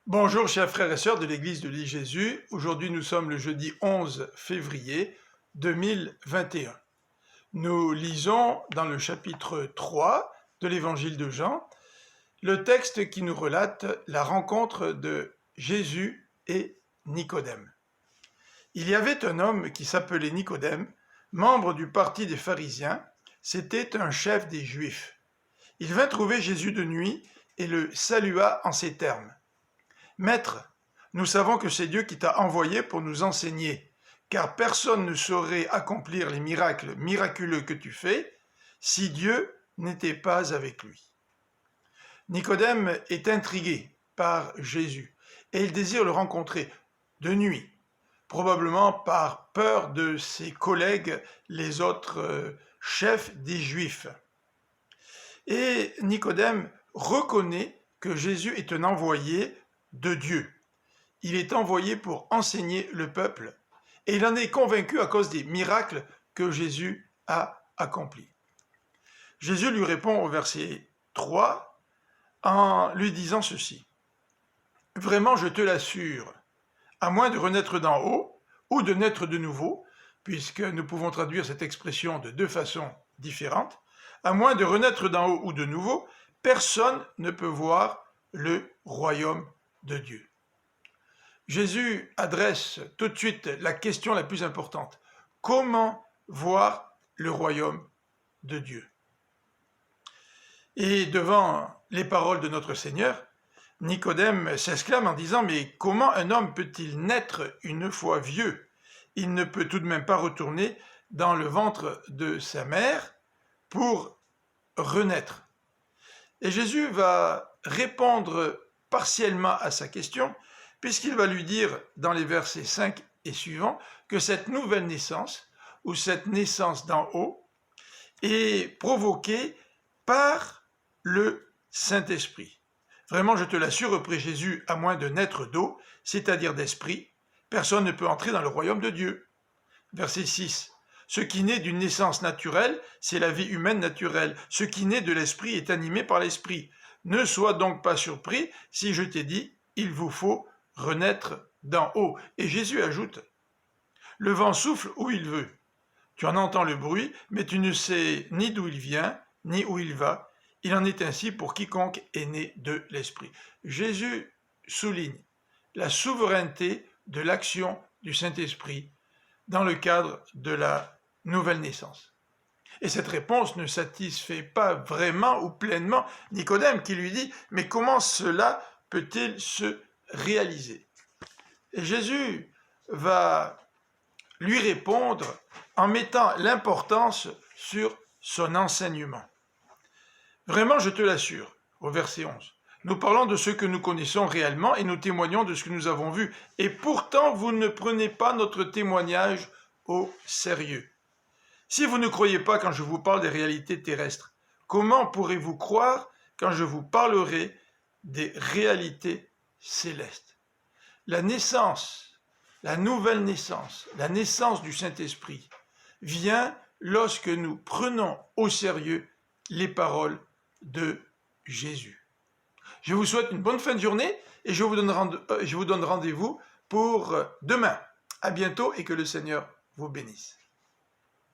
Bonjour chers frères et sœurs de l'église de l'île Jésus. Aujourd'hui nous sommes le jeudi 11 février 2021. Nous lisons dans le chapitre 3 de l'évangile de Jean le texte qui nous relate la rencontre de Jésus et Nicodème. Il y avait un homme qui s'appelait Nicodème, membre du parti des pharisiens, c'était un chef des Juifs. Il vint trouver Jésus de nuit et le salua en ces termes. « Maître, nous savons que c'est Dieu qui t'a envoyé pour nous enseigner, car personne ne saurait accomplir les miracles miraculeux que tu fais si Dieu n'était pas avec lui. » Nicodème est intrigué par Jésus et il désire le rencontrer de nuit, probablement par peur de ses collègues, les autres chefs des Juifs. Et Nicodème reconnaît que Jésus est un envoyé de Dieu. Il est envoyé pour enseigner le peuple et il en est convaincu à cause des miracles que Jésus a accomplis. Jésus lui répond au verset 3 en lui disant ceci. « Vraiment, je te l'assure, à moins de renaître d'en haut ou de naître de nouveau, puisque nous pouvons traduire cette expression de deux façons différentes, à moins de renaître d'en haut ou de nouveau, personne ne peut voir le royaume de Dieu. » Jésus adresse tout de suite la question la plus importante. Comment voir le royaume de Dieu? Et devant les paroles de notre Seigneur, Nicodème s'exclame en disant « Mais comment un homme peut-il naître une fois vieux? Il ne peut tout de même pas retourner dans le ventre de sa mère pour renaître. » Et Jésus va répondre partiellement à sa question, puisqu'il va lui dire dans les versets 5 et suivants que cette nouvelle naissance, ou cette naissance d'en haut, est provoquée par le Saint-Esprit. Vraiment, je te l'assure, reprit Jésus, à moins de naître d'eau, c'est-à-dire d'esprit, personne ne peut entrer dans le royaume de Dieu. Verset 6. Ce qui naît d'une naissance naturelle, c'est la vie humaine naturelle. Ce qui naît de l'esprit est animé par l'esprit. Ne sois donc pas surpris si je t'ai dit, il vous faut renaître d'en haut. Et Jésus ajoute, le vent souffle où il veut. Tu en entends le bruit, mais tu ne sais ni d'où il vient, ni où il va. Il en est ainsi pour quiconque est né de l'esprit. Jésus souligne la souveraineté de l'action du Saint-Esprit dans le cadre de la nouvelle naissance. Et cette réponse ne satisfait pas vraiment ou pleinement Nicodème qui lui dit « Mais comment cela peut-il se réaliser ?» Et Jésus va lui répondre en mettant l'importance sur son enseignement. Vraiment, je te l'assure, au verset 11, nous parlons de ce que nous connaissons réellement et nous témoignons de ce que nous avons vu. Et pourtant, vous ne prenez pas notre témoignage au sérieux. Si vous ne croyez pas quand je vous parle des réalités terrestres, comment pourrez-vous croire quand je vous parlerai des réalités célestes? La naissance, la nouvelle naissance, la naissance du Saint-Esprit vient lorsque nous prenons au sérieux les paroles de Jésus. Je vous souhaite une bonne fin de journée et je vous donne rendez-vous pour demain. À bientôt et que le Seigneur vous bénisse.